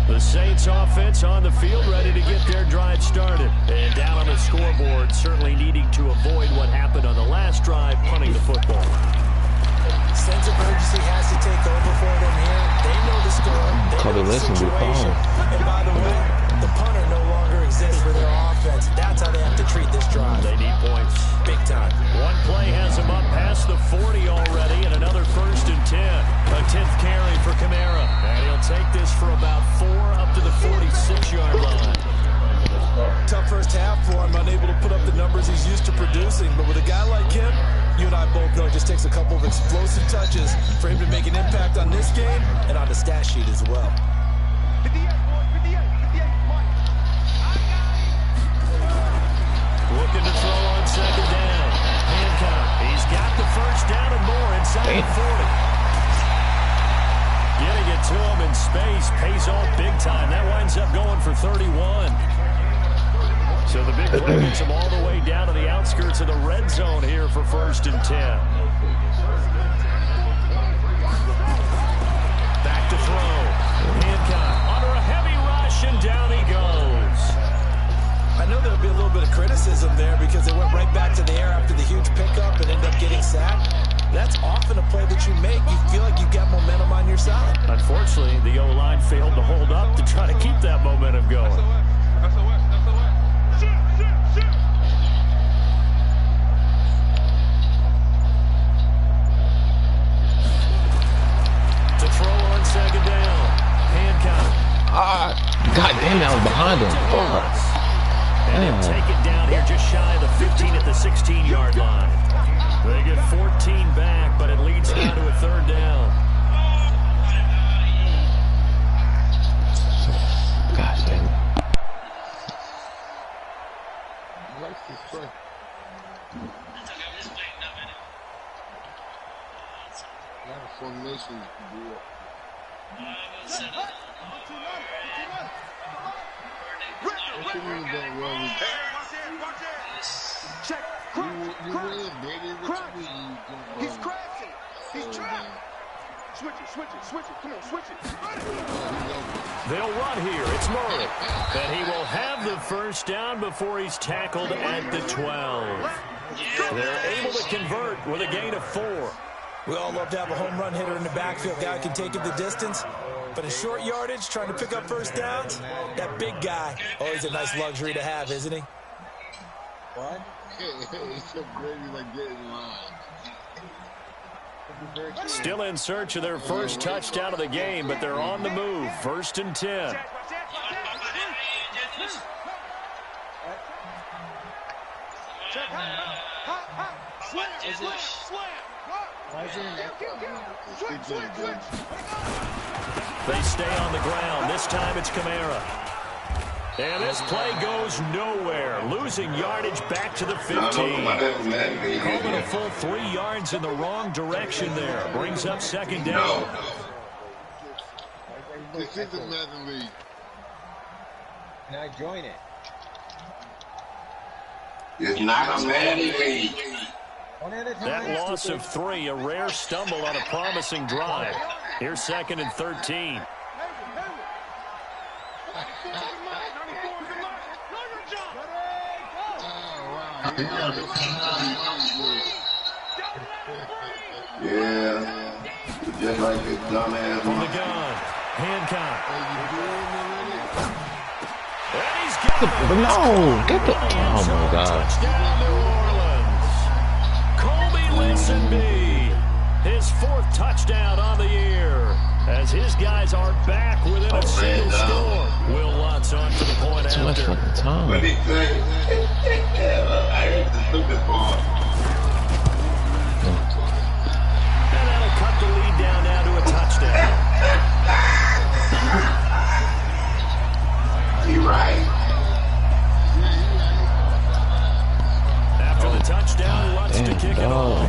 The Saints offense on the field, ready to get their drive started. And down on the scoreboard, certainly needing to avoid what happened on the last drive, punting the football. Sense of urgency has to take over for them here. They know the score. They know the situation. And by the way, the punter no longer exists for their offense. That's how they have to treat this drive. They need points. Big time. One play has them up past the 40 already, and another 1st and 10. A 10th carry for Kamara. And he'll take this for about 4 up to the 46-yard line. Tough first half for him, unable to put up the numbers he's used to producing. But with a guy like him, you and I both know it just takes a couple of explosive touches for him to make an impact on this game and on the stat sheet as well. 58, boy, 58, Mike. Looking to throw on 2nd down. Hancock, he's got the 1st down and more inside the 40. Getting it to him in space pays off big time. That winds up going for 31. So the big play gets him all the way down to the outskirts of the red zone here for 1st and 10. Back to throw. Hancock under a heavy rush, and down he goes. I know there'll be a little bit of criticism there because they went right back to the air after the huge pickup and ended up getting sacked. That's often a play that you make. You feel like you've got momentum on your side. Unfortunately, the O-line failed to hold up to try to keep that momentum going. That's the way. Shoot. To throw on 2nd down. Hancock. God damn, that was behind him. And he'll take it down here just shy of the 15 at the 16-yard line. They get 14 back, but it leads now to a 3rd down. Gosh damn it. Check. Crunch. He's crashing. He's trapped. Switch it. Come on, switch it. They'll run here. It's Murray. And he will have the 1st down before he's tackled at the 12. They're able to convert with a gain of 4. We all love to have a home run hitter in the backfield, guy who can take it the distance. But in short yardage, trying to pick up 1st downs, that big guy, always a nice luxury to have, isn't he? What? Still in search of their 1st touchdown of the game, but they're on the move. 1st and 10. They stay on the ground. This time it's Kamara. And this play goes nowhere. Losing yardage back to the 15. Calling a full 3 yards in the wrong direction there. Brings up 2nd down. This is a Madden League. Now join it. It's not a man league. That loss of 3, a rare stumble on a promising drive. Here's 2nd and 13. Yeah, just like this dumbass. From the gun, Hancock. And he's got it. No, get the. Oh my God. Touchdown, New Orleans. Colby Linsonby, his 4th touchdown on the year, as his guys are back within a single score. Will Lutz on to the point Too much after. fucking time. What he say? I hate the stupid ball. And that'll cut the lead down now to a touchdown. You right. After the touchdown, Lutz to kick it off.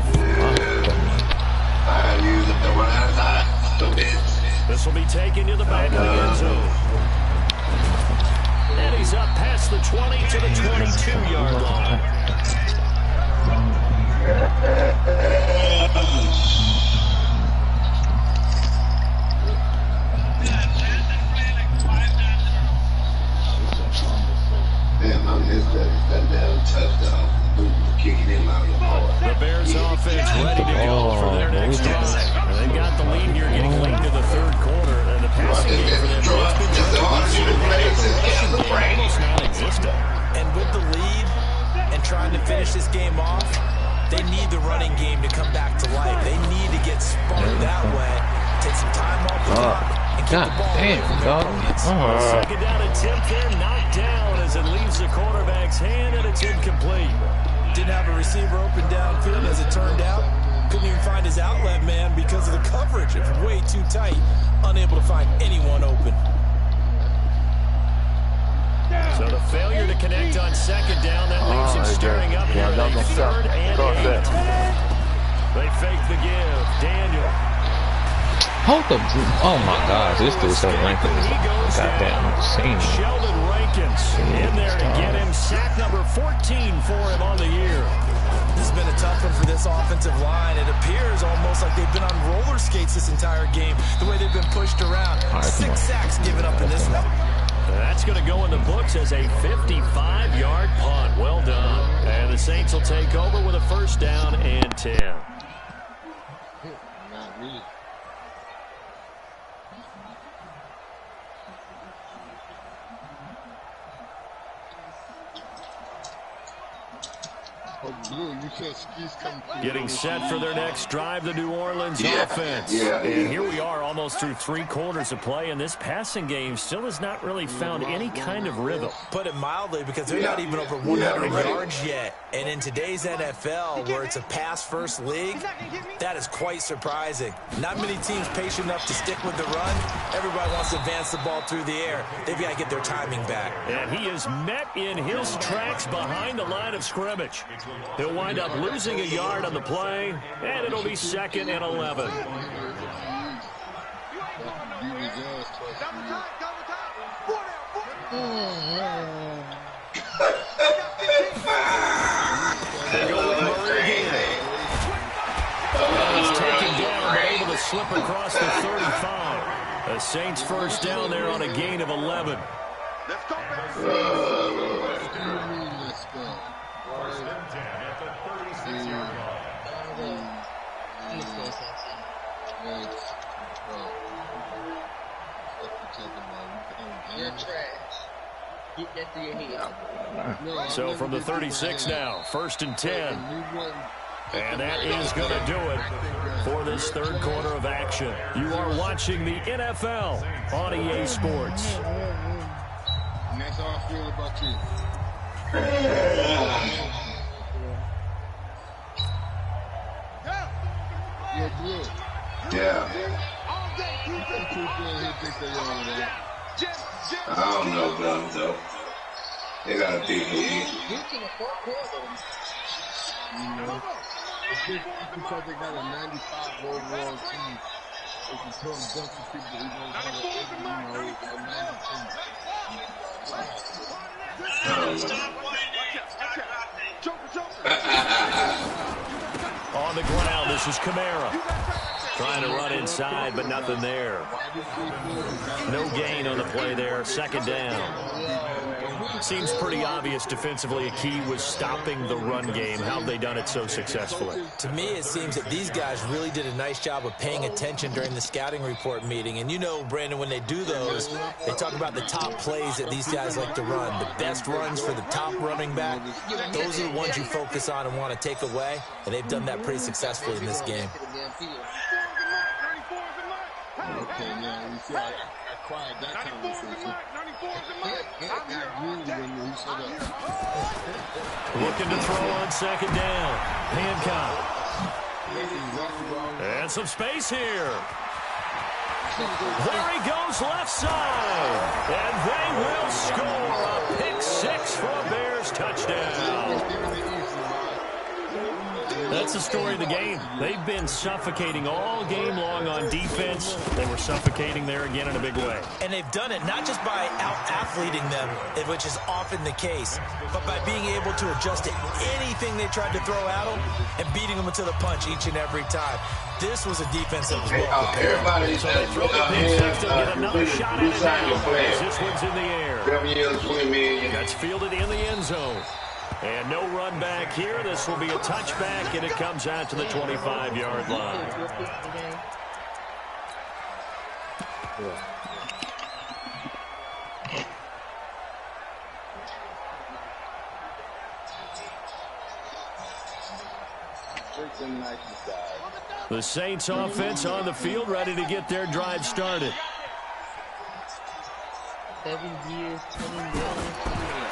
I use it the one I stupid. This will be taken to the back of the end zone. And he's up past the 20 to the 22-yard line. Damn, I missed that damn touchdown. Kicking him out of the ball. The Bears offense ready to go for their next drive. They've got the lead here getting late to the 3rd quarter. And the passing game for them, it's been almost non-existent. And with the lead and trying to finish this game off, they need the running game to come back to life. They need to get sparked that way, take some time off the clock, and keep the ball away from their opponents. 2nd down attempt there, knocked down as it leaves the quarterback's hand, and it's incomplete. Didn't have a receiver open downfield, as it turned out. Couldn't even find his outlet man because of the coverage. It was way too tight. Unable to find anyone open. So the failure to connect on 2nd down, that leaves him staring up here at a 3rd and 8. They fake the give. Daniel. Hold the. Oh my gosh, this dude's so Rankins. Goddamn insane. Sheldon Rankins in there to get him sack number 14 for him on the year. This has been a tough one for this offensive line. It appears almost like they've been on roller skates this entire game, the way they've been pushed around. 6 sacks given up in this one. That's going to go in the books as a 55-yard punt. Well done. And the Saints will take over with a 1st down and 10. Not really. Getting set for their next drive, the New Orleans offense. And here we are almost through 3 quarters of play, and this passing game still has not really found any kind of rhythm. Put it mildly, because they're not even over 100 yards yet. And in today's NFL, where it's a pass-first league, that is quite surprising. Not many teams patient enough to stick with the run. Everybody wants to advance the ball through the air. They've got to get their timing back. And he is met in his tracks behind the line of scrimmage. He'll wind up losing a yard on the play, and it'll be 2nd and 11. They go with Murray again. He's taken down, but able to slip across the 35. The Saints 1st down there on a gain of 11. Let's go. You're trash. Get that through your head. So from the 36 now, 1st and 10. And that is going to do it for this 3rd quarter of action. You are watching the NFL on EA Sports. And that's how I feel about you. I don't know them though. They got a big lead. It's because they got a 95 overall team. They can tell them bunch of people who don't have a 92. On the ground, this is Kamara. Trying to run inside, but nothing there. No gain on the play there. Second down. Seems pretty obvious defensively. A key was stopping the run game. How have they done it so successfully? To me, it seems that these guys really did a nice job of paying attention during the scouting report meeting. And you know, Brandon, when they do those, they talk about the top plays that these guys like to run. The best runs for the top running back, those are the ones you focus on and want to take away. And they've done that pretty successfully in this game. Okay, now you see, I quiet that conversation. Looking to throw on second down. Hancock. And some space here. There he goes left side. And they will score a pick six for a Bears touchdown. That's the story of the game. They've been suffocating all game long on defense. They were suffocating there again in a big way. And they've done it not just by out-athleting them, which is often the case, but by being able to adjust to anything they tried to throw at them and beating them into the punch each and every time. This was a defense that was well prepared. Everybody, so they throw the pick six to get another shot at it now. This one's in the air. That's fielded in the end zone. And no run back here. This will be a touchback, and it comes out to the 25-yard line. The Saints offense on the field, ready to get their drive started. 7 years, 20 million.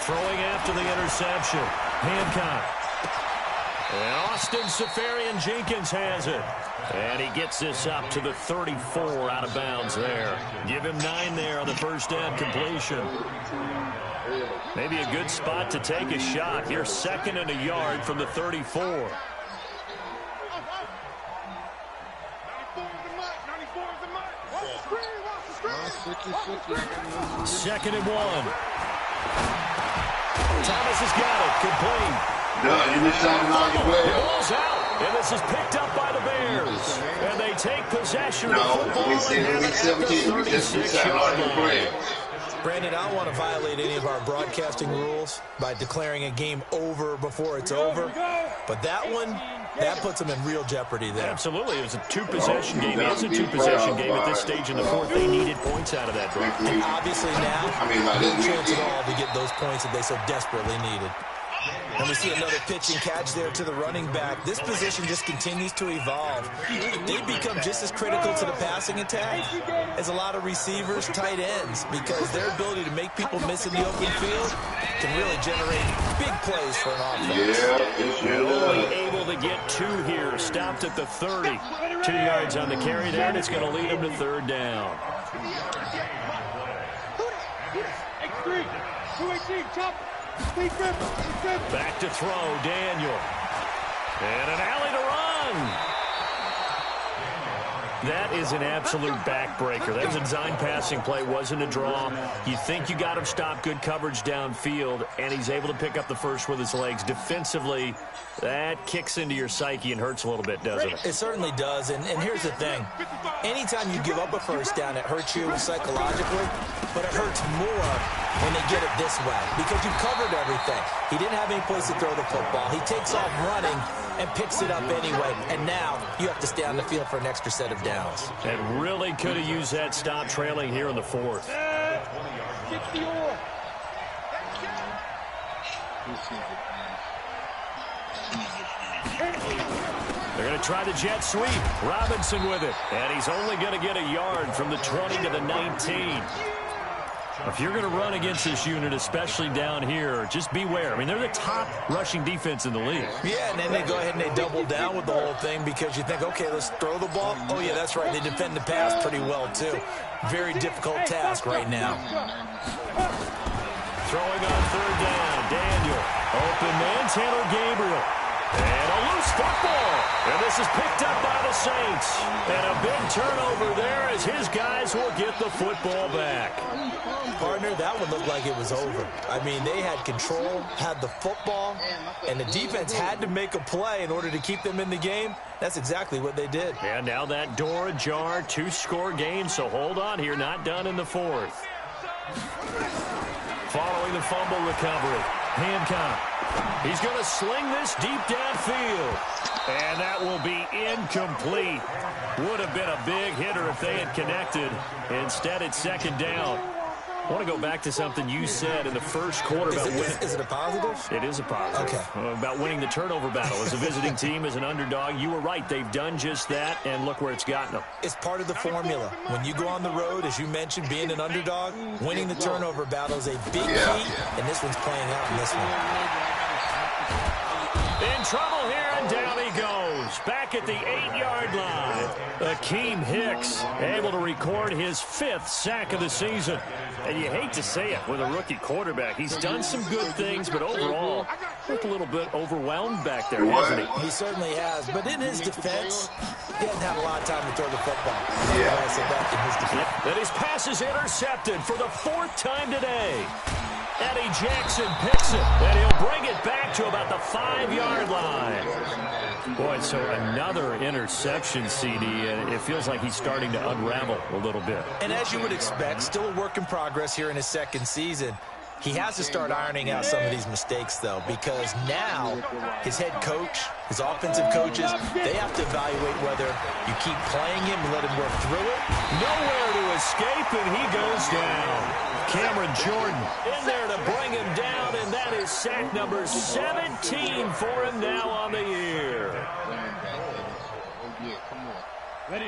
Throwing after the interception. Hancock. And Austin Safarian-Jenkins has it. And he gets this up to the 34 out of bounds there. Give him 9 there on the first down completion. Maybe a good spot to take a shot. Here, 2nd and a yard from the 34. Second and 1. Thomas has got it. Complete. No, you missed out on your play. The ball's out, and this is picked up by the Bears. And they take possession of the football and have it at the 36-yard line. Brandon, I don't want to violate any of our broadcasting rules by declaring a game over before it's over. But that one, that puts them in real jeopardy there. Absolutely. It was a two-possession game. It's a two-possession game at this stage in the fourth. They needed points out of that drive. And obviously now, no chance at all to get those points that they so desperately needed. And we see another pitch and catch there to the running back. This position just continues to evolve. They become just as critical to the passing attack as a lot of receivers, tight ends, because their ability to make people miss in the open field can really generate big plays for an offense. And only able to get 2 here. Stopped at the 30. 2 yards on the carry there, and it's going to lead them to 3rd down. Back to throw, Daniel. And an alley to run. That is an absolute backbreaker. That was a design passing play, wasn't a draw. You think you got him stopped, good coverage downfield, and he's able to pick up the first with his legs. Defensively, that kicks into your psyche and hurts a little bit, doesn't it? It certainly does, and here's the thing. Anytime you give up a first down, it hurts you psychologically, but it hurts more when they get it this way because you've covered everything. He didn't have any place to throw the football. He takes off running and picks it up anyway, and now you have to stay on the field for an extra set of downs. And really could have used that stop trailing here in the 4th. They're going to try the jet sweep. Robinson with it. And he's only going to get a yard from the 20 to the 19. If you're going to run against this unit, especially down here, just beware. I mean, they're the top rushing defense in the league. Yeah, and then they go ahead and they double down with the whole thing because you think, okay, let's throw the ball. Oh, yeah, that's right. They defend the pass pretty well, too. Very difficult task right now. Throwing on 3rd down, Daniel. Open man, Taylor Gabriel. And a loose football. And this is picked up by the Saints. And a big turnover there as his guys will get the football back. Partner, that one looked like it was over. I mean, they had control, had the football, and the defense had to make a play in order to keep them in the game. That's exactly what they did. And now that door ajar, 2-score game, so hold on here, not done in the fourth. Following the fumble recovery, Hancock. He's going to sling this deep downfield. And that will be incomplete. Would have been a big hitter if they had connected. Instead, it's second down. I want to go back to something you said in the first quarter about winning. Is it a positive? It is a positive. Okay. About winning the turnover battle. As a visiting team, as an underdog, you were right. They've done just that, and look where it's gotten them. It's part of the formula. When you go on the road, as you mentioned, being an underdog, winning the turnover battle is a big key, and this one's playing out in this one. In trouble here, and down he goes. Back at the 8-yard line. Akeem Hicks able to record his 5th sack of the season. And you hate to say it with a rookie quarterback. He's done some good things, but overall, looked a little bit overwhelmed back there, hasn't he? He certainly has. But in his defense, he hasn't had a lot of time to throw the football. Yeah. I said that in his defense. Then his pass is intercepted for the 4th time today. Eddie Jackson picks it, and he'll bring it back to about the 5-yard line. Boy, so another interception, CD, and it feels like he's starting to unravel a little bit. And as you would expect, still a work in progress here in his second season. He has to start ironing out some of these mistakes, though, because now his head coach, his offensive coaches, they have to evaluate whether you keep playing him and let him work through it. Nowhere to escape, and he goes down. Cameron Jordan in there to bring him down, and that is sack number 17 for him now on the year.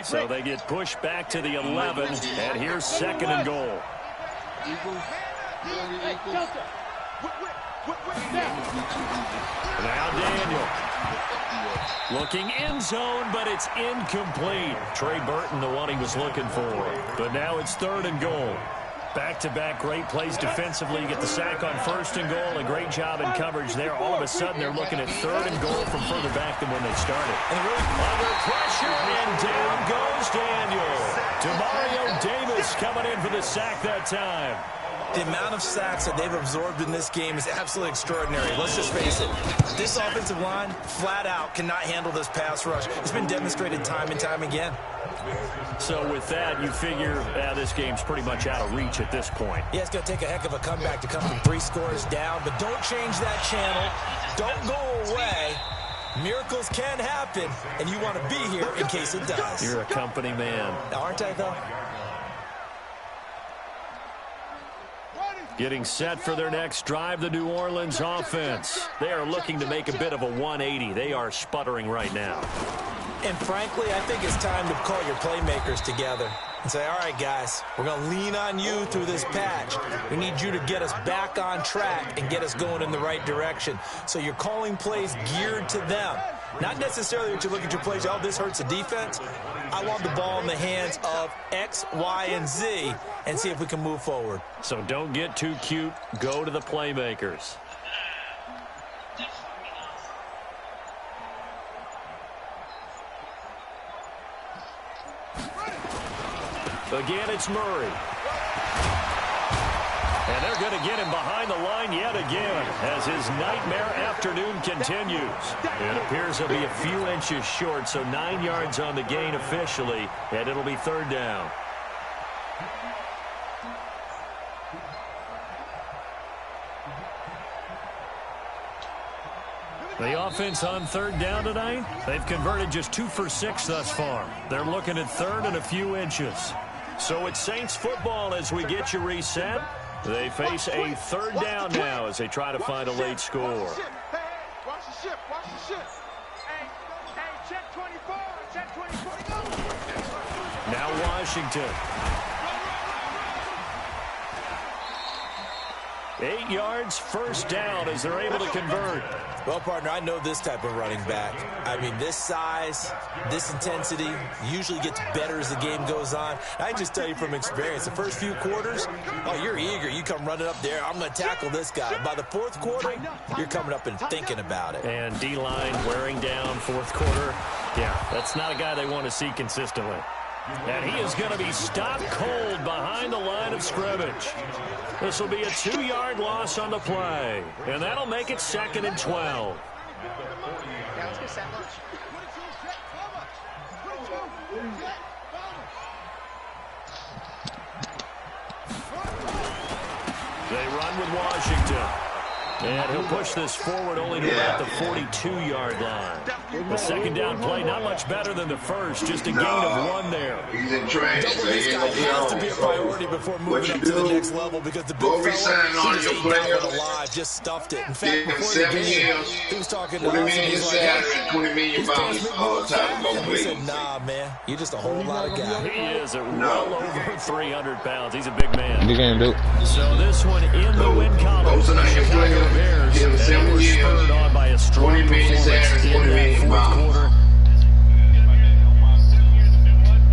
So they get pushed back to the 11, and here's 2nd and goal. Now Daniel. Looking end zone, but it's incomplete. Trey Burton, the one he was looking for. But now it's 3rd and goal. Back-to-back great plays defensively. You get the sack on 1st and goal. A great job in coverage there. All of a sudden, they're looking at 3rd and goal from further back than when they started. Under pressure, and down goes Daniel. Demario Davis coming in for the sack that time. The amount of sacks that they've absorbed in this game is absolutely extraordinary. Let's just face it. This offensive line, flat out, cannot handle this pass rush. It's been demonstrated time and time again. So with that, you figure this game's pretty much out of reach at this point. Yeah, it's going to take a heck of a comeback to come from 3 scores down, but don't change that channel. Don't go away. Miracles can happen, and you want to be here in case it does. You're a company man. Aren't I, though? Getting set for their next drive, the New Orleans offense. They are looking to make a bit of a 180. They are sputtering right now. And frankly, I think it's time to call your playmakers together and say, all right, guys, we're going to lean on you through this patch. We need you to get us back on track and get us going in the right direction. So you're calling plays geared to them. Not necessarily that you look at your plays, oh, this hurts the defense. I want the ball in the hands of X, Y, and Z and see if we can move forward. So don't get too cute. Go to the playmakers. Again, it's Murray. And they're going to get him behind the line yet again as his nightmare afternoon continues. It appears he'll be a few inches short, so 9 yards on the gain officially, and it'll be 3rd down. The offense on 3rd down tonight, they've converted just 2 for 6 thus far. They're looking at 3rd and a few inches. So it's Saints football as we get you reset. They face a 3rd down now as they try to find a late score. Watch the ship. Hey, check 24. Check 24. Now Washington. 8 yards, 1st down as they're able to convert. Well, partner, I know this type of running back. I mean, this size, this intensity usually gets better as the game goes on. I just tell you from experience, the first few quarters, oh, you're eager. You come running up there, I'm going to tackle this guy. By the 4th quarter, you're coming up and thinking about it. And D-line wearing down 4th quarter. Yeah, that's not a guy they want to see consistently. And he is going to be stopped cold behind the line of scrimmage. This will be a 2-yard loss on the play. And that'll make it 2nd and 12. Yeah, let's get set much. They run with Washington. And he'll push this forward only to about the 42-yard line. The second down play, not much better than the first, just a gain of 1 there. He's in trash, so he ain't gonna be has to on. be a priority before moving up to the next level because the big Go fella, resign all he your just ate that players. one alive, just stuffed it. In fact, Give him before the 7 game, years, he was talking to 20 us, and million he's like, salary, and 20 million he's paying bonus me all the time to go and we play. said, nah, man, you're just a whole lot of guy. He is at well over 300 pounds. He's a big man. Big game, dude. So this one in the win column. Those are not your Chicago players. Bears. Give him They 7 were years. spurred on by a strong 20 million performance salary, in 20 that million fourth bonus. quarter.